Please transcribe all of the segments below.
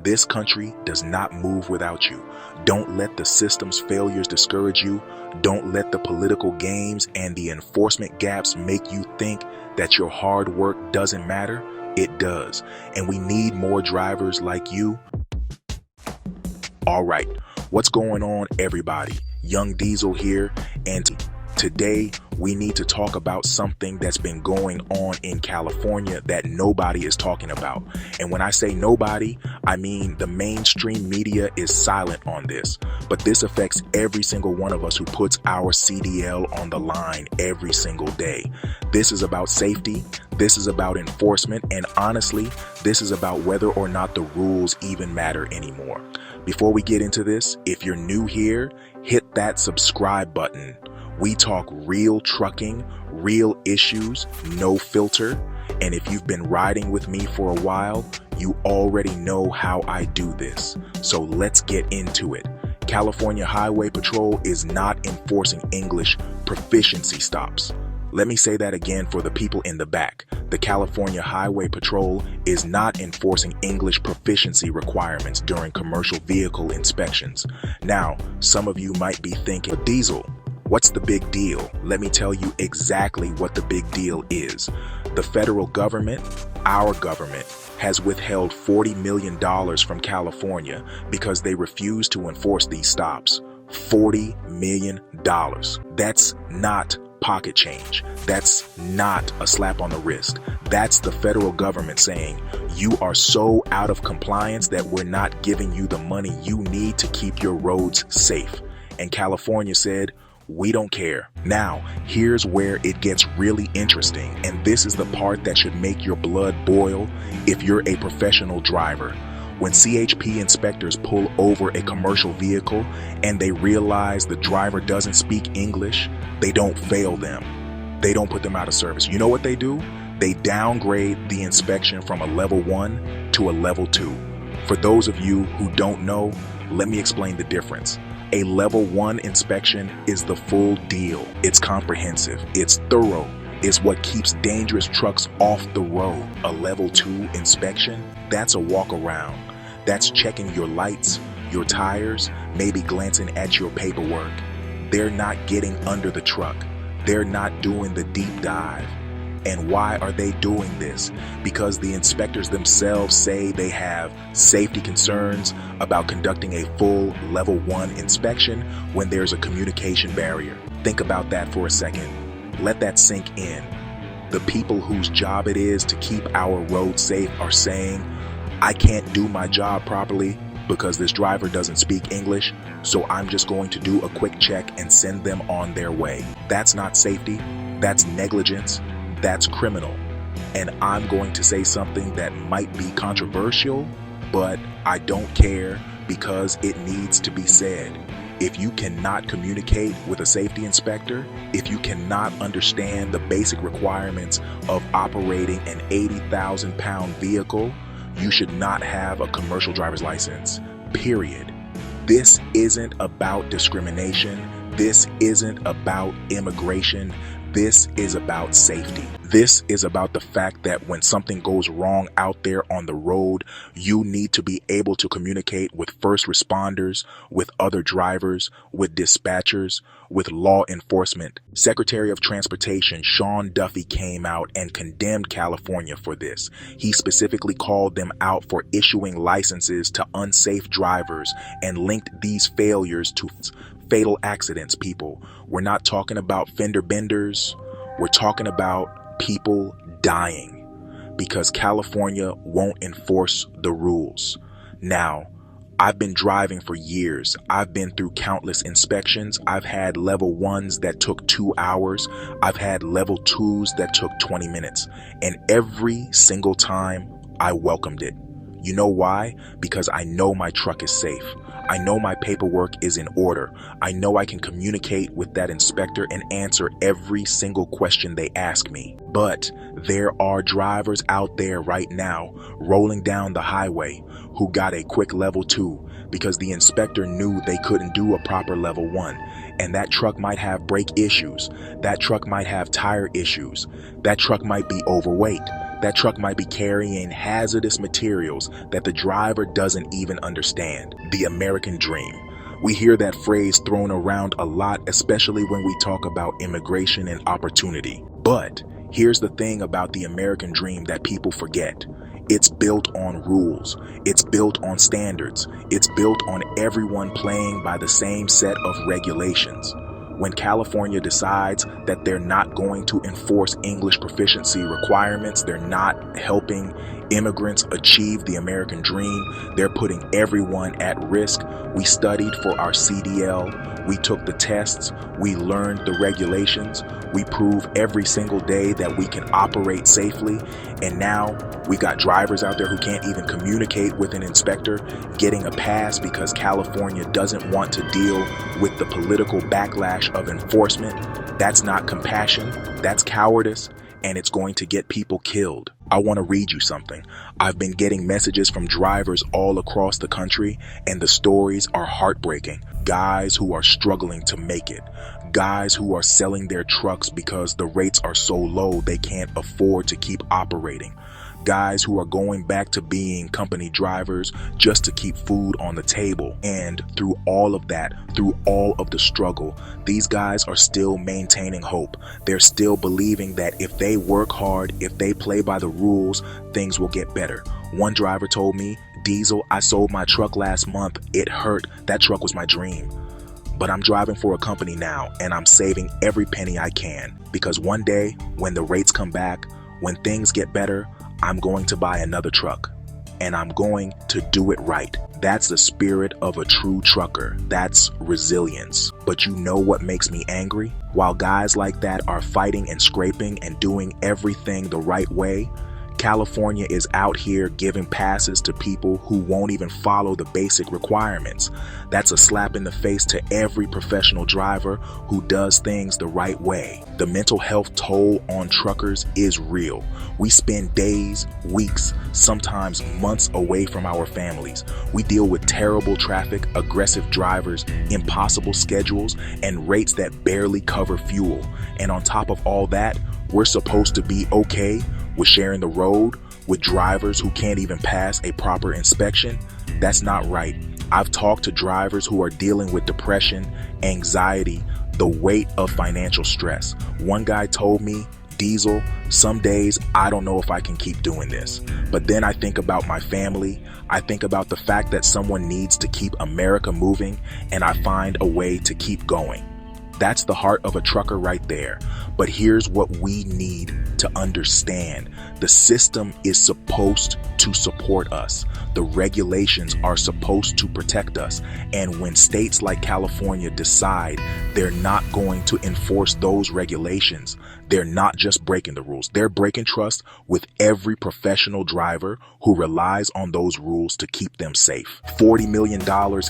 This country does not move without you. Don't let the system's failures discourage you. Don't let the political games and the enforcement gaps make you think that your hard work doesn't matter. It does. And we need more drivers like you. All right, what's going on, everybody? Young Diesel here, and today we need to talk about something that's been going on in California that nobody is talking about. And when I say nobody, I mean the mainstream media is silent on this. But this affects every single one of us who puts our CDL on the line every single day. This is about safety. This is about enforcement. And honestly, this is about whether or not the rules even matter anymore. Before we get into this, if you're new here, hit that subscribe button. We talk real trucking, real issues, no filter. And if you've been riding with me for a while, you already know how I do this. So let's get into it. California Highway Patrol is not enforcing English proficiency stops. Let me say that again for the people in the back. The California Highway Patrol is not enforcing English proficiency requirements during commercial vehicle inspections. Now, some of you might be thinking, Diesel, what's the big deal? Let me tell you exactly what the big deal is. The federal government, our government, has withheld $40 million from California because they refuse to enforce these stops. $40 million. That's not pocket change. That's not a slap on the wrist. That's the federal government saying, you are so out of compliance that we're not giving you the money you need to keep your roads safe. And California said, we don't care. Now, here's where it gets really interesting, and this is the part that should make your blood boil if you're a professional driver. When CHP inspectors pull over a commercial vehicle and they realize the driver doesn't speak English, they don't fail them. They don't put them out of service. You know what they do? They downgrade the inspection from a level 1 to a level 2. For those of you who don't know, let me explain the difference. A level 1 inspection is the full deal. It's comprehensive. It's thorough. It's what keeps dangerous trucks off the road. A level 2 inspection, that's a walk around. That's checking your lights, your tires, maybe glancing at your paperwork. They're not getting under the truck. They're not doing the deep dive. And why are they doing this? Because the inspectors themselves say they have safety concerns about conducting a full level 1 inspection when there's a communication barrier. Think about that for a second. Let that sink in. The people whose job it is to keep our roads safe are saying, I can't do my job properly because this driver doesn't speak English, so I'm just going to do a quick check and send them on their way. That's not safety. That's negligence. That's criminal. And I'm going to say something that might be controversial, but I don't care because it needs to be said. If you cannot communicate with a safety inspector, if you cannot understand the basic requirements of operating an 80,000-pound vehicle, you should not have a commercial driver's license, period. This isn't about discrimination. This isn't about immigration. This is about safety. This is about the fact that when something goes wrong out there on the road, you need to be able to communicate with first responders, with other drivers, with dispatchers, with law enforcement. Secretary of Transportation Sean Duffy came out and condemned California for this. He specifically called them out for issuing licenses to unsafe drivers and linked these failures to fatal accidents, people. We're not talking about fender benders. We're talking about people dying because California won't enforce the rules. Now, I've been driving for years. I've been through countless inspections. I've had level 1s that took 2 hours. I've had level 2s that took 20 minutes. And every single time I welcomed it. You know why? Because I know my truck is safe. I know my paperwork is in order. I know I can communicate with that inspector and answer every single question they ask me. But there are drivers out there right now rolling down the highway who got a quick level 2 because the inspector knew they couldn't do a proper level 1. And that truck might have brake issues. That truck might have tire issues. That truck might be overweight. That truck might be carrying hazardous materials that the driver doesn't even understand. The American dream. We hear that phrase thrown around a lot, especially when we talk about immigration and opportunity. But here's the thing about the American dream that people forget. It's built on rules. It's built on standards. It's built on everyone playing by the same set of regulations. When California decides that they're not going to enforce English proficiency requirements, they're not helping immigrants achieve the American dream, they're putting everyone at risk. We studied for our CDL, we took the tests, we learned the regulations, we prove every single day that we can operate safely, and now we got drivers out there who can't even communicate with an inspector, getting a pass because California doesn't want to deal with the political backlash of enforcement. That's not compassion, that's cowardice, and it's going to get people killed. I want to read you something. I've been getting messages from drivers all across the country, and the stories are heartbreaking. Guys who are struggling to make it. Guys who are selling their trucks because the rates are so low they can't afford to keep operating. Guys who are going back to being company drivers just to keep food on the table. And through all of that, through all of the struggle, these guys are still maintaining hope. They're still believing that if they work hard, if they play by the rules, things will get better. One driver told me, "Diesel, I sold my truck last month. It hurt. That truck was my dream. But I'm driving for a company now, and I'm saving every penny I can, because one day when the rates come back, when things get better, I'm going to buy another truck, and I'm going to do it right." That's the spirit of a true trucker. That's resilience. But you know what makes me angry? While guys like that are fighting and scraping and doing everything the right way, California is out here giving passes to people who won't even follow the basic requirements. That's a slap in the face to every professional driver who does things the right way. The mental health toll on truckers is real. We spend days, weeks, sometimes months away from our families. We deal with terrible traffic, aggressive drivers, impossible schedules, and rates that barely cover fuel. And on top of all that, we're supposed to be okay with sharing the road with drivers who can't even pass a proper inspection? That's not right. I've talked to drivers who are dealing with depression, anxiety, the weight of financial stress. One guy told me, "Diesel, some days I don't know if I can keep doing this. But then I think about my family. I think about the fact that someone needs to keep America moving, and I find a way to keep going." That's the heart of a trucker right there. But here's what we need to understand. The system is supposed to support us. The regulations are supposed to protect us. And when states like California decide they're not going to enforce those regulations, they're not just breaking the rules. They're breaking trust with every professional driver who relies on those rules to keep them safe. $40 million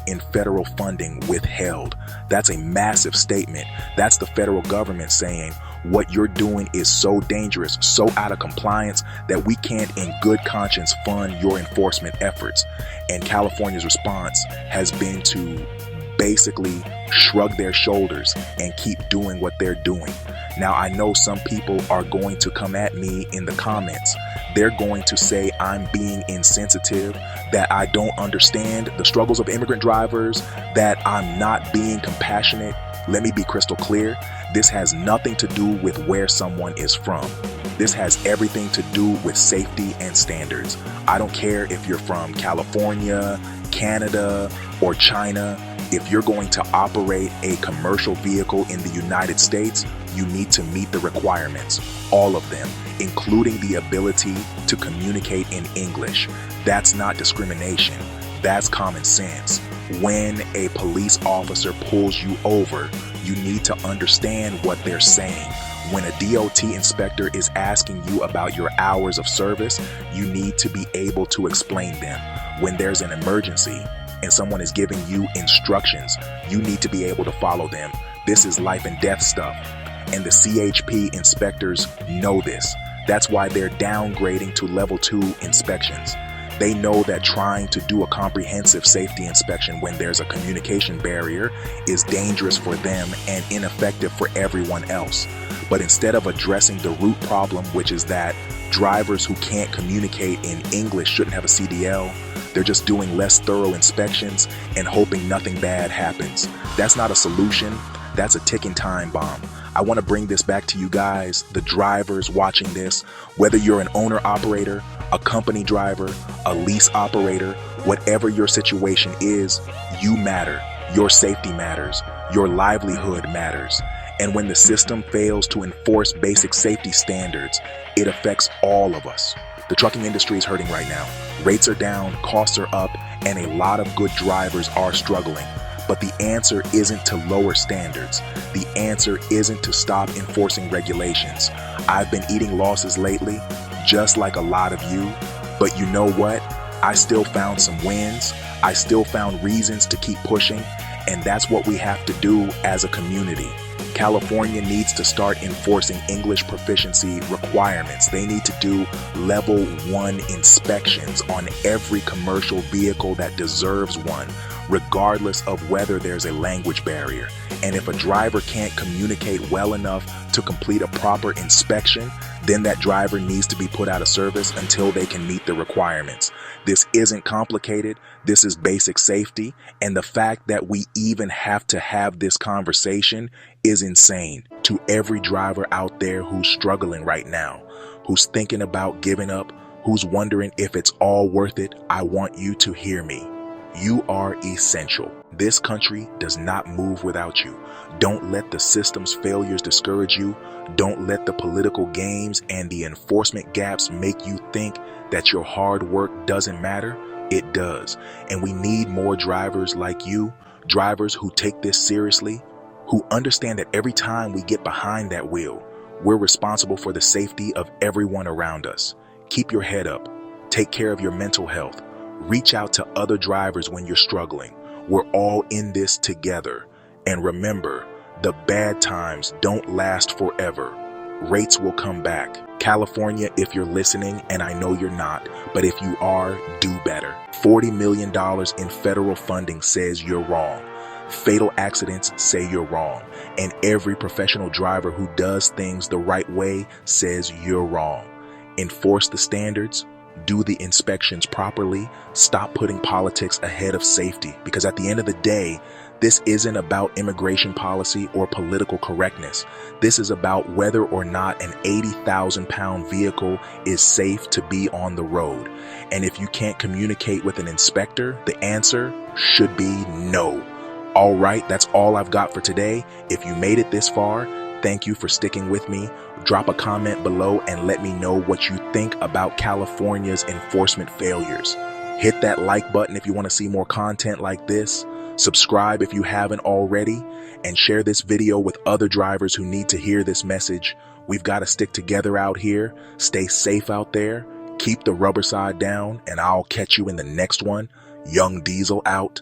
in federal funding withheld. That's a massive statement. That's the federal government saying, what you're doing is so dangerous, so out of compliance, that we can't in good conscience fund your enforcement efforts. And California's response has been to basically shrug their shoulders and keep doing what they're doing. Now, I know some people are going to come at me in the comments. They're going to say I'm being insensitive, that I don't understand the struggles of immigrant drivers, that I'm not being compassionate. Let me be crystal clear. This has nothing to do with where someone is from. This has everything to do with safety and standards. I don't care if you're from California, Canada, or China. If you're going to operate a commercial vehicle in the United States, you need to meet the requirements, all of them, including the ability to communicate in English. That's not discrimination. That's common sense. When a police officer pulls you over, you need to understand what they're saying. When a DOT inspector is asking you about your hours of service, you need to be able to explain them. When there's an emergency and someone is giving you instructions, you need to be able to follow them. This is life and death stuff. And the CHP inspectors know this. That's why they're downgrading to level 2 inspections. They know that trying to do a comprehensive safety inspection when there's a communication barrier is dangerous for them and ineffective for everyone else. But instead of addressing the root problem, which is that drivers who can't communicate in English shouldn't have a CDL, they're just doing less thorough inspections and hoping nothing bad happens. That's not a solution. That's a ticking time bomb. I want to bring this back to you guys, the drivers watching this, whether you're an owner-operator, a company driver, a lease operator, whatever your situation is, you matter. Your safety matters. Your livelihood matters. And when the system fails to enforce basic safety standards, it affects all of us. The trucking industry is hurting right now. Rates are down, costs are up, and a lot of good drivers are struggling. But the answer isn't to lower standards. The answer isn't to stop enforcing regulations. I've been eating losses lately, just like a lot of you. But you know what? I still found some wins. I still found reasons to keep pushing. And that's what we have to do as a community. California needs to start enforcing English proficiency requirements. They need to do level 1 inspections on every commercial vehicle that deserves one, regardless of whether there's a language barrier. And if a driver can't communicate well enough to complete a proper inspection, then that driver needs to be put out of service until they can meet the requirements. This isn't complicated. This is basic safety. And the fact that we even have to have this conversation is insane. To every driver out there who's struggling right now, who's thinking about giving up, who's wondering if it's all worth it, I want you to hear me. You are essential. This country does not move without you. Don't let the system's failures discourage you. Don't let the political games and the enforcement gaps make you think that your hard work doesn't matter. It does. And we need more drivers like you, drivers who take this seriously, who understand that every time we get behind that wheel, we're responsible for the safety of everyone around us. Keep your head up. Take care of your mental health. Reach out to other drivers when you're struggling. We're all in this together. And remember, the bad times don't last forever. Rates will come back. California, if you're listening, and I know you're not, but if you are, do better. $40 million in federal funding says you're wrong. Fatal accidents say you're wrong. And every professional driver who does things the right way says you're wrong. Enforce the standards. Do the inspections properly. Stop putting politics ahead of safety, because at the end of the day, this isn't about immigration policy or political correctness. This is about whether or not an 80,000-pound vehicle is safe to be on the road. And if you can't communicate with an inspector, the answer should be no. All right, that's all I've got for today. If you made it this far, thank you for sticking with me. Drop a comment below and let me know what you think about California's enforcement failures. Hit that like button if you want to see more content like this. Subscribe if you haven't already, and share this video with other drivers who need to hear this message. We've got to stick together out here. Stay safe out there. Keep the rubber side down, and I'll catch you in the next one. Young Diesel out.